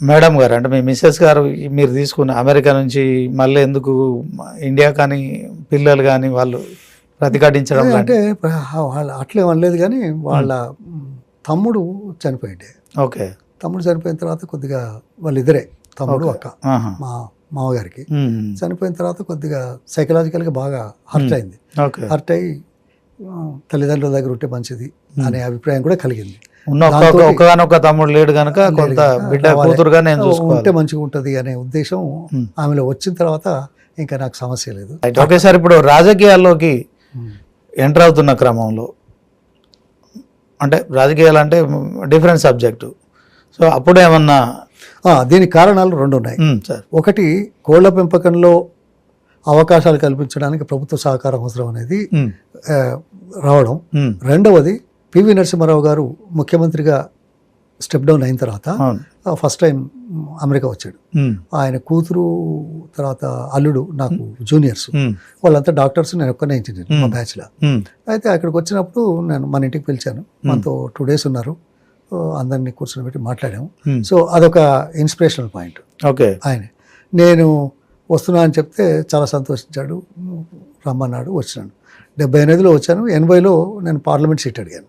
Madam గారు అంటే మీ missus గారు మీరు తీసుకున్న అమెరికా నుంచి మళ్ళీ ఎందుకు ఇండియా కానీ పిల్లలు కానీ వాళ్ళు ప్రతిఘటించడం అంటే వాళ్ళ అట్లే అనలేదు, కానీ వాళ్ళ తమ్ముడు చనిపోయింది. ఓకే. తమ్ముడు చనిపోయిన తర్వాత కొద్దిగా వాళ్ళిద్దరే, తమ్ముడు అక్క, మా మామగారికి చనిపోయిన తర్వాత కొద్దిగా సైకలాజికల్గా బాగా హర్ట్ అయింది. హర్ట్ అయ్యి తల్లిదండ్రుల దగ్గర ఉంటే మంచిది అనే అభిప్రాయం కూడా కలిగింది. ఒక తమ్ముడు లేడు కనుక కొంత బిడ్డ కూతురుగా నేను ఉంటే మంచిగా ఉంటుంది అనే ఉద్దేశం ఆమెలో వచ్చిన తర్వాత ఇంకా నాకు సమస్య లేదు. ఓకే సార్, ఇప్పుడు రాజకీయాల్లోకి ఎంటర్ అవుతున్న క్రమంలో అంటే రాజకీయాలు అంటే డిఫరెంట్ సబ్జెక్టు, సో అప్పుడు ఏమన్నా దీనికి కారణాలు రెండు ఉన్నాయి సార్. ఒకటి, కోళ్ల పెంపకంలో అవకాశాలు కల్పించడానికి ప్రభుత్వ సహకారం అవసరం అనేది రావడం. రెండవది, పివి నరసింహారావు గారు ముఖ్యమంత్రిగా స్టెప్ డౌన్ అయిన తర్వాత ఫస్ట్ టైం అమెరికా వచ్చాడు. ఆయన కూతురు తర్వాత అల్లుడు నాకు జూనియర్స్, వాళ్ళంతా డాక్టర్స్, నేను ఒక్కనే ఇంజనీర్ మా బ్యాచ్లో. అయితే అక్కడికి వచ్చినప్పుడు నేను మన ఇంటికి పిలిచాను, మనతో 2 days ఉన్నారు, అందరినీ కూర్చొని పెట్టి మాట్లాడాము. సో అదొక ఇన్స్పిరేషనల్ పాయింట్. ఓకే. ఆయన నేను వస్తున్నా అని చెప్తే చాలా సంతోషించాడు, రమ్మన్నాడు, వచ్చినాను. 78లో వచ్చాను. 80లో నేను పార్లమెంట్ సీట్ అడిగాను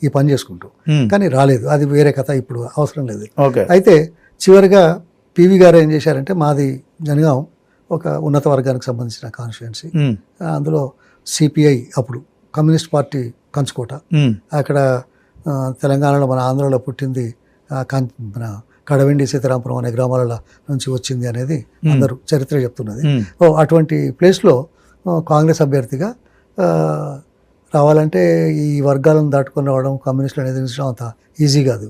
ఈ పని చేసుకుంటూ, కానీ రాలేదు. అది వేరే కథ, ఇప్పుడు అవసరం లేదు. అయితే చివరిగా పివి గారు ఏం చేశారంటే, మాది జనగాం ఒక ఉన్నత వర్గానికి సంబంధించిన కాన్స్టిట్యుయెన్సీ, అందులో సిపిఐ అప్పుడు కమ్యూనిస్ట్ పార్టీ కంచుకోట, అక్కడ తెలంగాణలో మన ఆంధ్రలో పుట్టింది, మన కడవెండి సీతారాంపురం అనే గ్రామాల నుంచి వచ్చింది అనేది అందరూ చరిత్ర చెప్తున్నది. అటువంటి ప్లేస్లో కాంగ్రెస్ అభ్యర్థిగా రావాలంటే ఈ వర్గాలను దాటుకొని రావడం, కమ్యూనిస్టులను ఎదిరించడం అంత ఈజీ కాదు.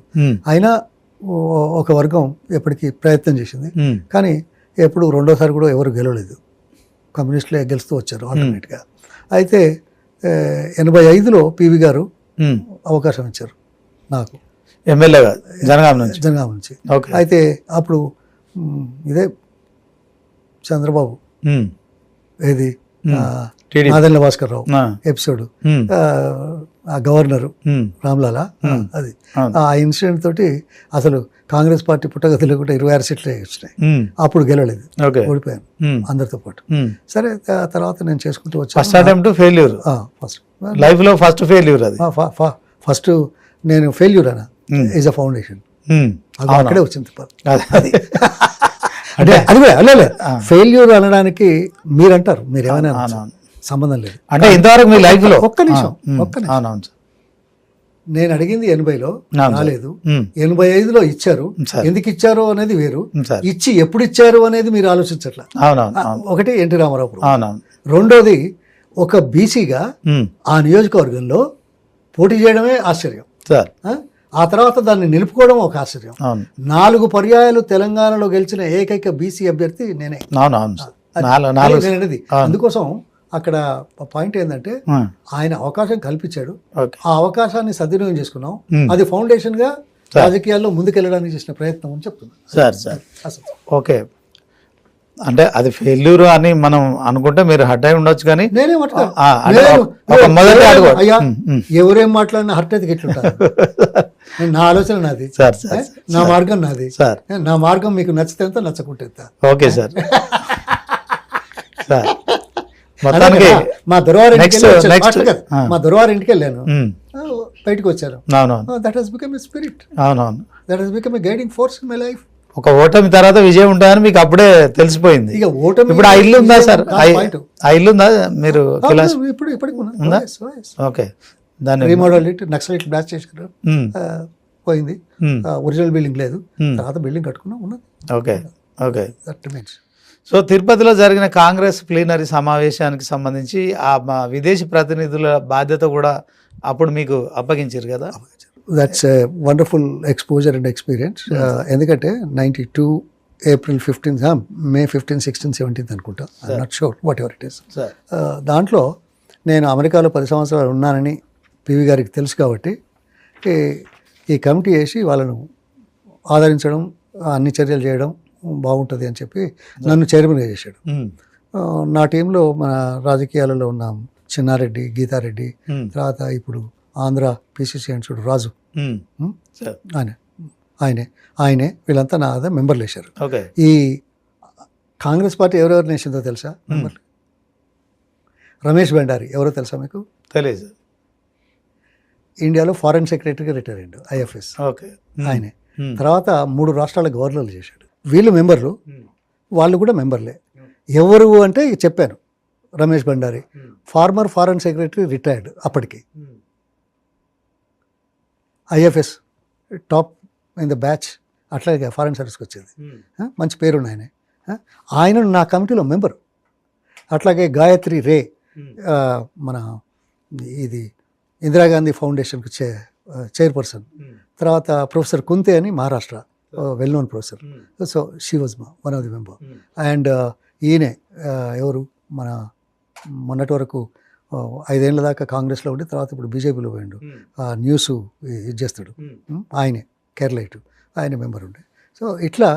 అయినా ఒక వర్గం ఎప్పటికీ ప్రయత్నం చేసింది, కానీ ఎప్పుడు రెండోసారి కూడా ఎవరు గెలవలేదు, కమ్యూనిస్టులే గెలుస్తూ వచ్చారు ఆల్టర్నేట్గా. అయితే 85లో పివి గారు అవకాశం ఇచ్చారు నాకు, ఎమ్మెల్యేగా జనగాం నుంచి. అయితే అప్పుడు ఇదే చంద్రబాబు, ఏది నాదెండ్ల భాస్కర్ రావు ఎపిసోడ్, గవర్నరు రామ్లాలా, అది ఆ ఇన్సిడెంట్ తోటి అసలు కాంగ్రెస్ పార్టీ పుట్టగతిలో కూడా 26 సీట్లే వచ్చినాయి. అప్పుడు గెలవలేదు, ఓడిపోయాను అందరితో పాటు. సరే, తర్వాత నేను చేసుకుంటూ వచ్చాను. ఫస్ట్ నేను ఫెయిల్యూర్ అనా ఈజ్ అ ఫౌండేషన్, అక్కడే వచ్చింది. అంటే అది కూడా అల్లే ఫెయిల్యూర్ అనడానికి మీరంటారు, మీరు ఏమైనా సంబంధం లేదు. అంటే ఇంతవరకు మీ లైఫ్ లో ఒక్క నిమిషం నేను అడిగింది 80లో రాలేదు, 85లో ఇచ్చారు. ఎందుకు ఇచ్చారు అనేది వేరు, ఇచ్చి ఎప్పుడు ఇచ్చారు అనేది మీరు ఆలోచించట్లా. ఒకటి ఎన్టీ రామారావు, రెండోది ఒక బీసీగా ఆ నియోజకవర్గంలో పోటీ చేయడమే ఆశ్చర్యం, ఆ తర్వాత దాన్ని నిలుపుకోవడం ఒక ఆశ్చర్యం. 4 పర్యాయాలు తెలంగాణలో గెలిచిన ఏకైక బీసీ అభ్యర్థి నేనే. అందుకోసం అక్కడ పాయింట్ ఏంటంటే, ఆయన అవకాశం కల్పించాడు, ఆ అవకాశాన్ని సద్వినియోగం చేసుకున్నాం. అది ఫౌండేషన్ గా రాజకీయాల్లో ముందుకెళ్ళడానికి చేసిన ప్రయత్నం అని చెప్తున్నాను. ఓకే, అంటే అది ఫెయిల్యూర్ అని మనం అనుకుంటే మీరు హర్ట్ అయి ఉండొచ్చు, కానీ అయ్యా ఎవరేం మాట్లాడినా హర్ట్ అయితే ఎట్లుంటారు. నా ఆలోచన నాది, నా మార్గం నాది, నా మార్గం మీకు నచ్చితే ఎంత, నచ్చకుంటే ఎంత. Okay sir. మా దొరవారి ఇంటికి వెళ్ళాను, బయటకు వచ్చారు. That has become a spirit, that has become a guiding force in my life. ఒక ఓటమి తర్వాత విజయం ఉంటుందని మీకు అప్పుడే తెలిసిపోయింది. ఇక ఓటమి ఇప్పుడు ఆ ఇల్లు ఉందా సార్? ఆ ఇల్లు ఉందా మీరు? ఓకే, దాన్ని రీమోడల్ నక్సలైట్ బ్లాస్ట్ చేశారు, పోయింది. ఒరిజినల్ బిల్డింగ్ లేదు, తర్వాత బిల్డింగ్ కట్టుకున్నా ఉన్నది. Okay okay. సో తిరుపతిలో జరిగిన కాంగ్రెస్ ప్లీనరీ సమావేశానికి సంబంధించి ఆ విదేశీ ప్రతినిధుల బాధ్యత కూడా అప్పుడు మీకు అప్పగించారు కదా? That's a wonderful exposure and experience. ఎందుకంటే 92 April 15th, May 15, 16, 17 అనుకుంటా, I'm not sure, what ever it is. దాంట్లో నేను అమెరికాలో 10 సంవత్సరాలు ఉన్నానని పివి గారికి తెలుసు కాబట్టి ఈ కమిటీ వేసి వాళ్ళను ఆదరించడం, అన్ని చర్యలు చేయడం బాగుంటుంది అని చెప్పి నన్ను చైర్మన్గా చేశాడు. నా టీంలో మన రాజకీయాలలో ఉన్న చిన్నారెడ్డి, గీతారెడ్డి, తర్వాత ఇప్పుడు ఆంధ్ర పిసిసి అంచుడు రాజు, ఆయన ఆయనే వీళ్ళంతా నా మెంబర్లు వేశారు. ఓకే. ఈ కాంగ్రెస్ పార్టీ ఎవరెవరు నేసిందో తెలుసా మెంబర్లు? రమేష్ భండారి ఎవరో తెలుసా మీకు? తెలియదు. ఇండియాలో ఫారెన్ సెక్రటరీగా రిటైర్ అయ్యాడు, IFS. ఓకే. ఆయనే. తర్వాత 3 రాష్ట్రాల గవర్నర్లు చేశాడు. వీళ్ళు మెంబర్లు, వాళ్ళు కూడా మెంబర్లే. ఎవరు అంటే చెప్పాను, Ramesh Bhandari former foreign secretary, retired అప్పటికి. IFS top in the batch, అట్లాగే ఫారెన్ సర్వీస్కి వచ్చేది. మంచి పేరున్న ఆయన నా కమిటీలో మెంబరు. అట్లాగే గాయత్రి రే, మన ఇది ఇందిరాగాంధీ ఫౌండేషన్కి చైర్పర్సన్. తర్వాత ప్రొఫెసర్ కుంతే అని Maharashtra well known professor. So she was one of the member. And ఈయనే ఎవరు మన మొన్నటి వరకు 5 ఏళ్ళ దాకా కాంగ్రెస్లో ఉండి తర్వాత ఇప్పుడు బీజేపీలో పోయిండు, న్యూస్ ఇది చేస్తాడు, ఆయనే కేరళైటు, ఆయన మెంబర్ ఉండే. సో ఇట్లా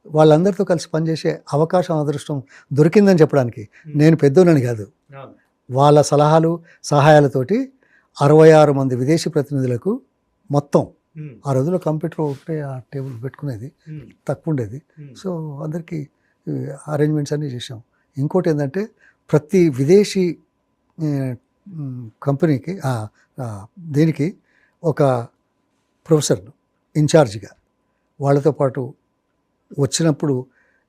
వాళ్ళందరితో కలిసి పనిచేసే అవకాశం, అదృష్టం దొరికిందని చెప్పడానికి నేను పెద్దోనని కాదు. వాళ్ళ సలహాలు సహాయాలతోటి 66 మంది విదేశీ ప్రతినిధులకు మొత్తం ఆ రోజుల్లో కంప్యూటర్ ఒకటే ఆ టేబుల్ పెట్టుకునేది, తక్కువ ఉండేది. సో అందరికీ అరేంజ్మెంట్స్ అన్నీ చేసాం. ఇంకోటి ఏంటంటే ప్రతి విదేశీ కంపెనీకి దీనికి ఒక ప్రొఫెసర్ను ఇన్ఛార్జిగా, వాళ్ళతో పాటు వచ్చినప్పుడు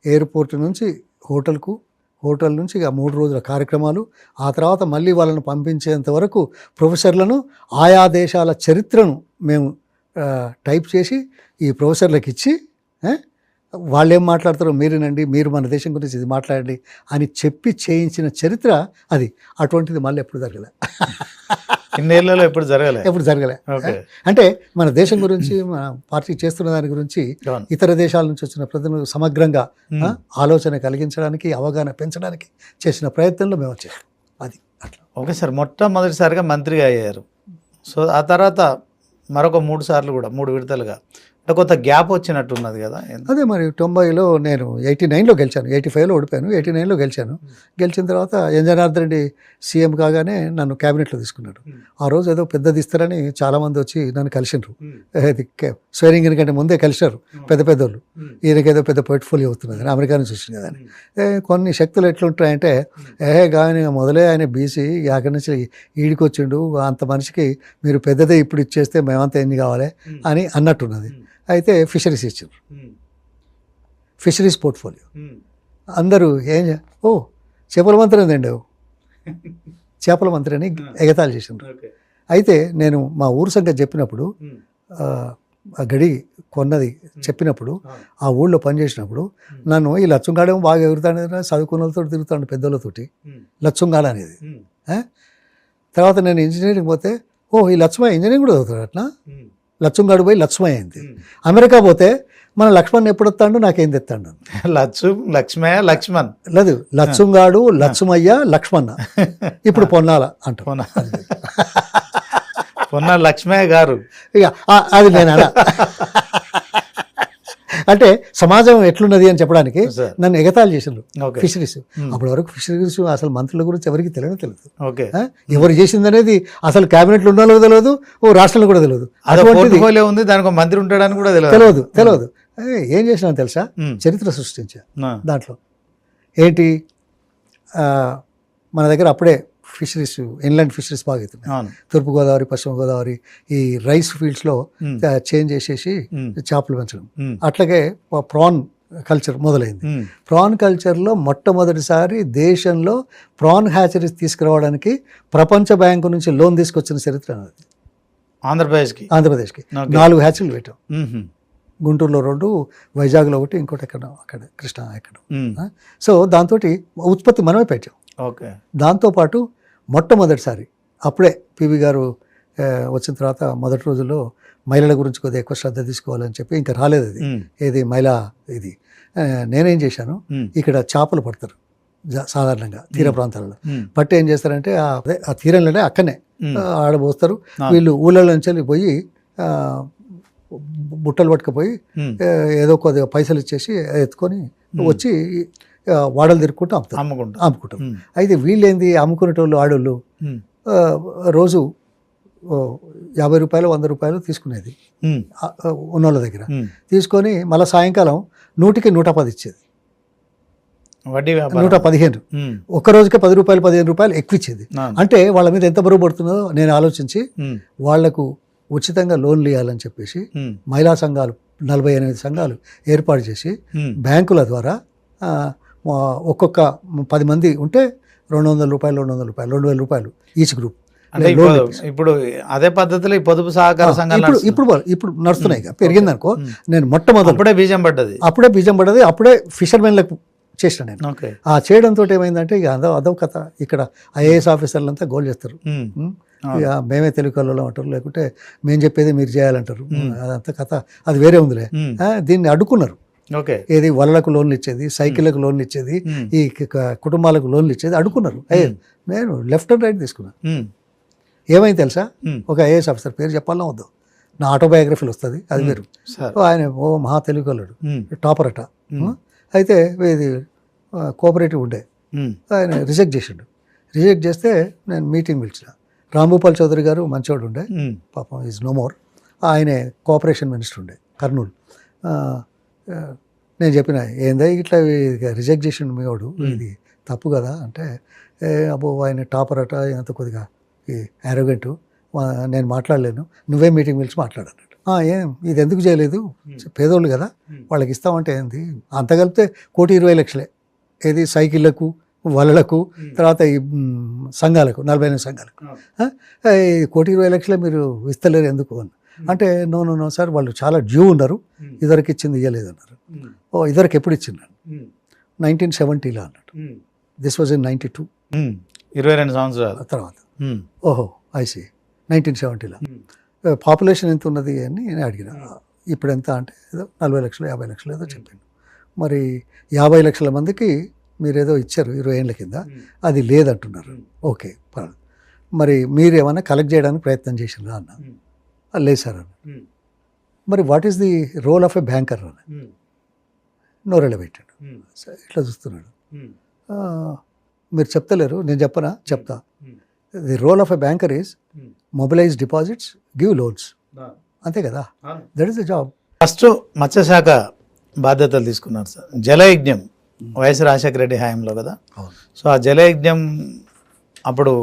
ఎయిర్పోర్ట్ నుంచి హోటల్ నుంచి ఇక 3 రోజుల కార్యక్రమాలు, ఆ తర్వాత మళ్ళీ వాళ్ళను పంపించేంత వరకు ప్రొఫెసర్లను ఆయా దేశాల చరిత్రను మేము టైప్ చేసి ఈ ప్రొఫెసర్లకు ఇచ్చి, వాళ్ళు ఏం మాట్లాడతారో మీరేనండి, మీరు మన దేశం గురించి ఇది మాట్లాడండి అని చెప్పి చేయించిన చరిత్ర అది. అటువంటిది మళ్ళీ ఎప్పుడు జరగలే, ఇన్నేళ్లలో ఎప్పుడు జరగలే. అంటే మన దేశం గురించి, మన పార్టీ చేస్తున్న దాని గురించి ఇతర దేశాల నుంచి వచ్చిన ప్రజలు సమగ్రంగా ఆలోచన కలిగించడానికి, అవగాహన పెంచడానికి చేసిన ప్రయత్నంలో మేము వచ్చాం. అది అట్లా. ఓకే సార్, మొట్టమొదటిసారిగా మంత్రిగా అయ్యారు. సో ఆ తర్వాత మరొక 3 సార్లు కూడా 3 విడతలుగా, అంటే కొంత గ్యాప్ వచ్చినట్టున్నది కదా. అదే మరి 90లో నేను 89లో గెలిచాను, 85లో ఓడిపోయాను, 89లో గెలిచాను. గెలిచిన తర్వాత జనార్దన్ రెడ్డి సీఎం కాగానే నన్ను క్యాబినెట్లో తీసుకున్నాడు. ఆ రోజు ఏదో పెద్దది ఇస్తారని చాలామంది వచ్చి నన్ను కలిసినారు. స్వేరింగ్ కంటే ముందే కలిసినారు పెద్దోళ్ళు. ఈయనకేదో పెద్ద పోర్ట్ఫోలియో అవుతున్నది, అమెరికా నుంచి వచ్చింది కదా అని. కొన్ని శక్తులు ఎట్లుంటాయంటే, కానీ మొదలే ఆయన బీసీ, అక్కడి నుంచి ఈడికి వచ్చిండు, అంత మనిషికి మీరు పెద్దదే ఇప్పుడు ఇచ్చేస్తే మేమంతా ఎన్ని కావాలి అని అన్నట్టున్నది. అయితే ఫిషరీస్ ఇచ్చారు, ఫిషరీస్ పోర్ట్ఫోలియో. అందరూ చేపల మంత్రి అండి, చేపల మంత్రి అని ఎగతాళి చేసిండ్రు. అయితే నేను మా ఊరు సంగతి చెప్పినప్పుడు, ఆ గడి కొన్నది చెప్పినప్పుడు, ఆ ఊళ్ళో పనిచేసినప్పుడు నన్ను ఈ లచ్చంగాడేమో బాగా ఎగురుతాడు, చదువుకున్న వాళ్ళతో తిరుగుతాడు పెద్దోళ్ళతోటి, లచ్చంగాడ అనేది. తర్వాత నేను ఇంజనీరింగ్ పోతే, ఈ లక్ష్మయ్య ఇంజనీరింగ్ కూడా చదువుతాడు అట్లా. లచ్చంగాడు పోయి లక్ష్మయ్య అయింది. అమెరికా పోతే మన లక్ష్మణ్ ఎప్పుడు వస్తాడు, నాకేం తెస్తాడు. లక్ష్మణ్ లేదు, లచ్చంగాడు, లక్ష్మయ్య, లక్ష్మణ. ఇప్పుడు పొన్నాల అంట, పొన్న లక్ష్మయ్య గారు. ఇక అది నేను అంటే సమాజం ఎట్లున్నది అని చెప్పడానికి నన్ను ఎగతాళి చేసిండ్రు ఫిషరీస్. అప్పటి వరకు ఫిషరీస్ అసలు మంత్రుల గురించి ఎవరికి తెలియదు. ఎవరు చేసింది అనేది అసలు క్యాబినెట్లో ఉన్నాలో తెలియదు, రాష్ట్రంలో కూడా తెలియదు. ఉంది, దానికి మంత్రి ఉంటాడని కూడా తెలియదు. ఏం చేసినా తెలుసా, చరిత్ర సృష్టించా. దాంట్లో ఏంటి, మన దగ్గర అప్పుడే ఫిషరీస్, ఇన్లాండ్ ఫిషరీస్ బాగా అవుతున్నాయి. తూర్పుగోదావరి, పశ్చిమ గోదావరి, ఈ రైస్ ఫీల్డ్స్లో చేంజ్ చేసేసి చేపలు పెంచడం. అట్లాగే ప్రాన్ కల్చర్ మొదలైంది. ప్రాన్ కల్చర్లో మొట్టమొదటిసారి దేశంలో ప్రాన్ హ్యాచరీస్ తీసుకురావడానికి ప్రపంచ బ్యాంకు నుంచి లోన్ తీసుకొచ్చిన చరిత్ర అది. ఆంధ్రప్రదేశ్కి 4 హ్యాచరీలు పెట్టాం. గుంటూరులో 2, వైజాగ్లో 1, ఇంకోటి అక్కడ కృష్ణ ఎక్కడ. సో దాంతో ఉత్పత్తి మనమే పెట్టాం. దాంతోపాటు మొట్టమొదటిసారి అప్పుడే పివి గారు వచ్చిన తర్వాత మొదటి రోజుల్లో మహిళల గురించి కొద్దిగా ఎక్కువ శ్రద్ధ తీసుకోవాలని చెప్పి, ఇంకా రాలేదు అది ఏది మహిళా ఇది. నేనేం చేశాను, ఇక్కడ చేపలు పడతారు సాధారణంగా తీర ప్రాంతాలలో. పట్టి ఏం చేస్తారంటే ఆ తీరంలోనే అక్కడనే ఆడబోస్తారు. వీళ్ళు ఊళ్ళ నుంచి పోయి బుట్టలు పట్టుకుపోయి ఏదో కొద్దిగా పైసలు ఇచ్చేసి ఎత్తుకొని వచ్చి వాడలు తిరుక్కుంటూ అమ్ముకుంటాం. అయితే వీళ్ళేంది, అమ్ముకునేటోళ్ళు ఆడోళ్ళు రోజు 50 రూపాయలు 100 రూపాయలు తీసుకునేది ఉమ్, ఉన్నోళ్ళ దగ్గర. ఉమ్. తీసుకొని మళ్ళీ సాయంకాలం 100కి 110 ఇచ్చేది, వడ్డీ వ్యాపారం. 115. ఉమ్, ఒక్క రోజుకే 10 రూపాయలు 15 రూపాయలు ఎక్కువ ఇచ్చేది. అవును. అంటే వాళ్ళ మీద ఎంత బరువు పడుతుందో నేను ఆలోచించి ఉమ్, వాళ్లకు ఉచితంగా లోన్లు ఇవ్వాలని చెప్పేసి ఉమ్, మహిళా సంఘాలు 48 సంఘాలు ఏర్పాటు చేసి ఉమ్. బ్యాంకుల ద్వారా ఒక్కొక్క 10 మంది ఉంటే 200 రూపాయలు 200 రూపాయలు 2000 రూపాయలు ఈచ్ గ్రూప్ అంటే ఇప్పుడు అదే పద్ధతిలో ఈ పొదుపు సహకార సంఘాలు ఇప్పుడు నడుస్తున్నాయి. పెరిగింది అనుకో. నేను మొట్టమొదటి అప్పుడే బీజం పడ్డది. అప్పుడే బీజం పడ్డది. అప్పుడే ఫిషర్మెన్లకు చేసిన నేను. ఓకే. ఆ చేయడంతో ఏమైందంటే ఇక అదో కథ. ఇక్కడ ఐఏఎస్ ఆఫీసర్లంతా గోల్ చేస్తారు. ఇక మేమే తెలుగు కళ్ళలో అంటారు, లేకుంటే మేము చెప్పేది మీరు చేయాలంటారు. అదంతా కథ, అది వేరే ఉందిలే. దీన్ని అడ్డుకున్నారు. ఓకే. ఏది వలలకు లోన్లు ఇచ్చేది, సైకిళ్ళకు లోన్లు ఇచ్చేది, ఈ కుటుంబాలకు లోన్లు ఇచ్చేది అడ్డుకున్నారు. నేను లెఫ్ట్ అండ్ రైట్ తీసుకున్నాను. ఏమైంది తెలుసా? ఒక ఐఏఎస్ ఆఫీసర్ పేరు చెప్పాలన్నా వద్దు, నా ఆటోబయోగ్రఫీలు వస్తుంది, అది వేరు. ఆయన మహా తెలుగు కళ్ళడు, టాపర్ అట. అయితే ఇది కోఆపరేటివ్ ఉండే, ఆయన రిజెక్ట్ చేసిండు. రిజెక్ట్ చేస్తే నేను మీటింగ్ పిలిచిన. రాంభూపాల్ చౌదరి గారు మంచోడు ఉండే, పాపం ఈజ్ నో మోర్. ఆయనే కోఆపరేషన్ మినిస్టర్ ఉండే కర్నూలు. నేను చెప్పిన, ఏందా ఇట్లా రిజెక్ట్ చేసిండు మీ వాడు, ఇది తప్పు కదా అంటే, అబ్బో ఆయన టాపర్ అట, ఎంత కొద్దిగా యారోగెంటు, నేను మాట్లాడలేను, నువ్వే మీటింగ్ పిలిచి మాట్లాడన్నాడు. ఏం ఇది ఎందుకు చేయలేదు, పేదోళ్ళు కదా వాళ్ళకి ఇస్తామంటే ఏంది, అంత కలిపితే 1,20,00,000 ఏది సైకిళ్లకు వలలకు, తర్వాత ఈ సంఘాలకు 48 సంఘాలకు 1,20,00,000 మీరు ఇస్తలేరు ఎందుకు అని అంటే, నో సార్ వాళ్ళు చాలా డ్యూ ఉన్నారు, ఇదివరకు ఇచ్చింది ఇవ్వలేదు అన్నారు. ఇదివరకు ఎప్పుడు ఇచ్చిన్నాను? 1970లో అన్నట్టు. దిస్ వాజ్ ఇన్ 92, 22 సంవత్సరాల తర్వాత. ఓహో ఐసి 1970లో పాపులేషన్ ఎంత ఉన్నది అని నేను అడిగిన. ఇప్పుడు ఎంత అంటే ఏదో 40 లక్షలు 50 లక్షలు ఏదో చెప్పాను. మరి 50 లక్షల మందికి మీరు ఏదో ఇచ్చారు 20 ఏళ్ళ కింద, అది లేదంటున్నారు. ఓకే పర్వాలేదు. మరి మీరు ఏమైనా కలెక్ట్ చేయడానికి ప్రయత్నం చేసినారా అన్న. లేదు సార్ అన్న. మరి what is the role of a banker అన్న. నోరెళ్ళ పెట్టాడు. ఇట్లా చూస్తున్నాడు. మీరు చెప్తలేరు, నేను చెప్పనా? చెప్తా. The role of a banker is mobilise deposits, give loans, అంతే కదా. That is the job. First మత్స్యశాఖ బాధ్యతలు తీసుకున్నారు సార్. జలయజ్ఞం వైఎస్ రాజశేఖర రెడ్డి హయాంలో కదా. సో ఆ జలయజ్ఞం అప్పుడు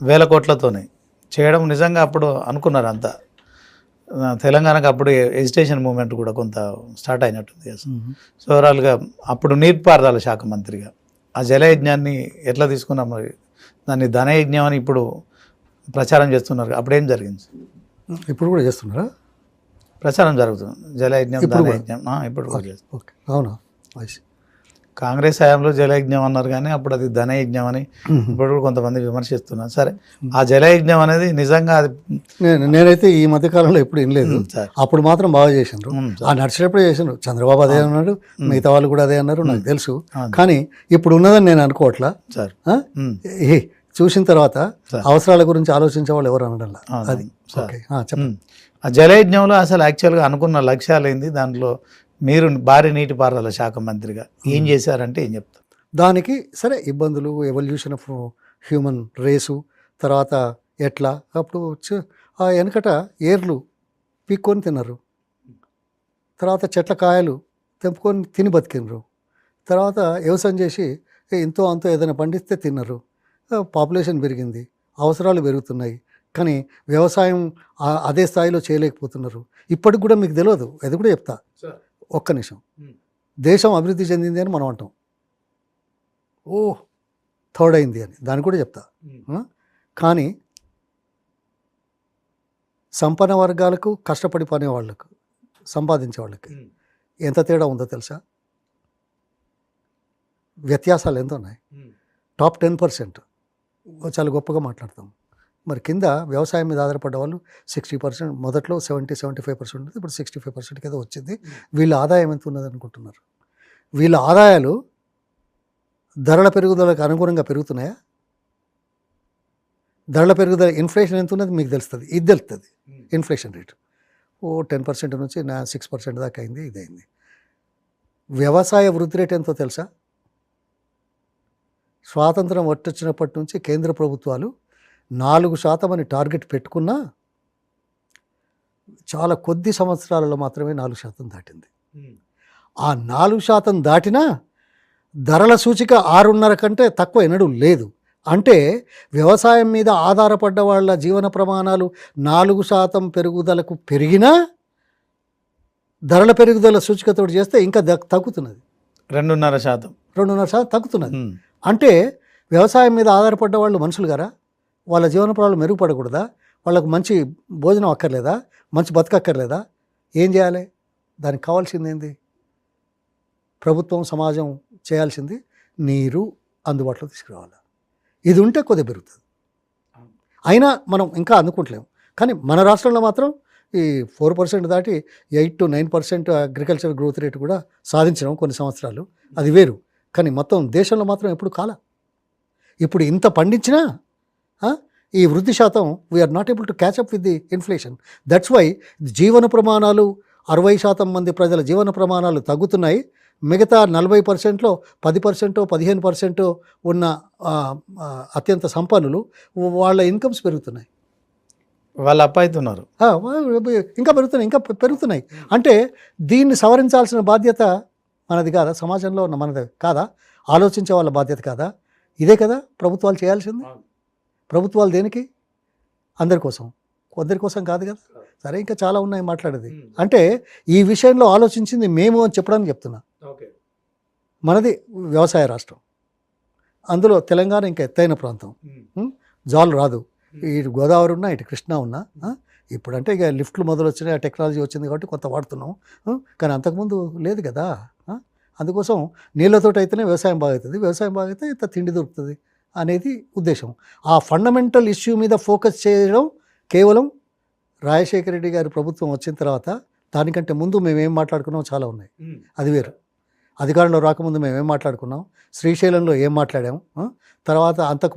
1000 కోట్లతోనే చేయడం నిజంగా అప్పుడు అనుకున్నారు అంతా. తెలంగాణకు అప్పుడు ఎజిటేషన్ మూవ్మెంట్ కూడా కొంత స్టార్ట్ అయినట్టుంది కదా. సో ఓవరాల్గా అప్పుడు నీటిపారుదల శాఖ మంత్రిగా ఆ జలయజ్ఞాన్ని ఎట్లా తీసుకున్నాం, మరి దాన్ని ధనయజ్ఞం అని ఇప్పుడు ప్రచారం చేస్తున్నారు. అప్పుడేం జరిగింది? ఇప్పుడు కూడా చేస్తున్నారా? ప్రచారం జరుగుతుంది జలయజ్ఞం ధనయజ్ఞం ఇప్పుడు కూడా చేస్తారు. ఓకే, అవునా? కాంగ్రెస్ హయాంలో జలయజ్ఞం అన్నారు కానీ అప్పుడు అది ధనయజ్ఞం అని ఇప్పుడు కూడా కొంతమంది విమర్శిస్తున్నారు. సరే, ఆ జలయజ్ఞం అనేది నిజంగా అది నేనైతే ఈ మధ్య కాలంలో ఎప్పుడు వినలేదు. అప్పుడు మాత్రం బాగా చేసినారు. ఆ నడిచేటప్పుడే చేసినారు. చంద్రబాబు అదే అన్నాడు, మిగతా వాళ్ళు కూడా అదే అన్నారు, నాకు తెలుసు. కానీ ఇప్పుడు ఉన్నదని నేను అనుకోవట్లా సార్. చూసిన తర్వాత అవసరాల గురించి ఆలోచించే వాళ్ళు ఎవరు అనడంలా. అది చెప్పండి. ఆ జలయజ్ఞంలో అసలు యాక్చువల్గా అనుకున్న లక్ష్యాలు ఏంది, దాంట్లో మీరు భారీ నీటిపారుదల శాఖ మంత్రిగా ఏం చేశారంటే ఏం చెప్తారు? దానికి సరే ఇబ్బందులు, ఎవల్యూషన్ ఆఫ్ హ్యూమన్ రేసు, తర్వాత ఎట్లా అప్పుడు ఆ వెనకట ఏర్లు పీక్కొని తిన్నారు, తర్వాత చెట్ల కాయలు తెంపుకొని తిని బతికినరు, తర్వాత వ్యవసాయం చేసి ఇంతో అంతో ఏదైనా పండిస్తే తిన్నారు. పాపులేషన్ పెరిగింది, అవసరాలు పెరుగుతున్నాయి, కానీ వ్యవసాయం అదే స్థాయిలో చేయలేకపోతున్నారు. ఇప్పటికి కూడా మీకు తెలియదు, అది కూడా చెప్తా. ఒక్క నిమిషం. దేశం అభివృద్ధి చెందింది అని మనం అంటాం, థర్డ్ అయింది అని, దాన్ని కూడా చెప్తా. కానీ సంపన్న వర్గాలకు, కష్టపడి పనే వాళ్ళకు, సంపాదించే వాళ్ళకి ఎంత తేడా ఉందో తెలుసా? వ్యత్యాసాలు ఎంత ఉన్నాయి? టాప్ 10% చాలా గొప్పగా మాట్లాడతాం. మరి కింద వ్యవసాయం మీద ఆధారపడ్డ వాళ్ళు 60%, మొదట్లో 70-75% ఉంది, ఇప్పుడు 65% ఏదో వచ్చింది. వీళ్ళ ఆదాయం ఎంత ఉన్నది అనుకుంటున్నారు? వీళ్ళ ఆదాయాలు ధరల పెరుగుదలకు అనుగుణంగా పెరుగుతున్నాయా? ధరల పెరుగుదల ఇన్ఫ్లేషన్ ఎంత ఉన్నది మీకు తెలుస్తుంది, ఇది తెలుస్తుంది. ఇన్ఫ్లేషన్ రేటు 10% నుంచి 6% దాకా అయింది, ఇదైంది. వ్యవసాయ వృద్ధి రేటు ఎంతో తెలుసా? స్వాతంత్రం వచ్చినప్పటి నుంచి కేంద్ర ప్రభుత్వాలు 4% అని టార్గెట్ పెట్టుకున్నా చాలా కొద్ది సంవత్సరాలలో మాత్రమే 4% దాటింది. ఆ 4% దాటినా ధరల సూచిక 6.5 కంటే తక్కువ ఎన్నడూ లేదు. అంటే వ్యవసాయం మీద ఆధారపడ్డ వాళ్ళ జీవన ప్రమాణాలు 4% పెరుగుదలకు పెరిగినా ధరల పెరుగుదల సూచికతో చేస్తే ఇంకా తగ్గుతున్నది. 2.5%. 2.5% తగ్గుతున్నది. అంటే వ్యవసాయం మీద ఆధారపడ్డ వాళ్ళు మనుషులు గారా? వాళ్ళ జీవన ప్రమాణాలు మెరుగుపడకూడదా? వాళ్ళకు మంచి భోజనం అక్కర్లేదా? మంచి బతకక్కర్లేదా? ఏం చేయాలి? దానికి కావాల్సింది ఏంది? ప్రభుత్వం, సమాజం చేయాల్సింది నీరు అందుబాటులో తీసుకురావాలి. ఇది ఉంటే కొద్దిగా పెరుగుతుంది. అయినా మనం ఇంకా అందుకుంటలేము. కానీ మన రాష్ట్రంలో మాత్రం ఈ 4% దాటి 8 to 9% అగ్రికల్చర్ గ్రోత్ రేట్ కూడా సాధించడం కొన్ని సంవత్సరాలు, అది వేరు. కానీ మొత్తం దేశంలో మాత్రం ఎప్పుడు కాల. ఇప్పుడు ఇంత పండించినా ఈ వృద్ధి శాతం we're not able to catch up with the inflation. That's why జీవన ప్రమాణాలు 60% మంది ప్రజల జీవన ప్రమాణాలు తగ్గుతున్నాయి. మిగతా 40%లో 10%, 15% ఉన్న అత్యంత సంపన్నులు వాళ్ళ ఇన్కమ్స్ పెరుగుతున్నాయి. వాళ్ళు అప్పవుతున్నారు. ఇంకా పెరుగుతున్నాయి. అంటే దీన్ని సవరించాల్సిన బాధ్యత మనది కాదా? సమాజంలో ఉన్న మనది కాదా? ఆలోచించే వాళ్ళ బాధ్యత కాదా? ఇదే కదా ప్రభుత్వాలు చేయాల్సింది. ప్రభుత్వాలు దేనికి? అందరి కోసం, కొందరి కోసం కాదు కదా. సరే, ఇంకా చాలా ఉన్నాయి మాట్లాడేది. అంటే ఈ విషయంలో ఆలోచించింది మేము అని చెప్పడానికి చెప్తున్నా. మనది వ్యవసాయ రాష్ట్రం, అందులో తెలంగాణ ఇంకా ఎత్తైన ప్రాంతం, జాలు రాదు. ఇటు గోదావరి ఉన్నా, ఇటు కృష్ణా ఉన్నా. ఇప్పుడంటే ఇక లిఫ్ట్లు మొదలు వచ్చినాయి, ఆ టెక్నాలజీ వచ్చింది కాబట్టి కొంత వాడుతున్నాం. కానీ అంతకుముందు లేదు కదా. అందుకోసం నీళ్ళతోటి అయితేనే వ్యవసాయం బాగవుతుంది, వ్యవసాయం బాగైతే ఇంత తిండి దొరుకుతుంది అనేది ఉద్దేశం. ఆ ఫండమెంటల్ ఇష్యూ మీద ఫోకస్ చేయడం కేవలం రాజశేఖర రెడ్డి గారి ప్రభుత్వం వచ్చిన తర్వాత. దానికంటే ముందు మేమేం మాట్లాడుకున్నాం చాలా ఉన్నాయి, అది వేరు. అధికారంలో రాకముందు మేమేం మాట్లాడుకున్నాం, శ్రీశైలంలో ఏం మాట్లాడాం, తర్వాత అంతకు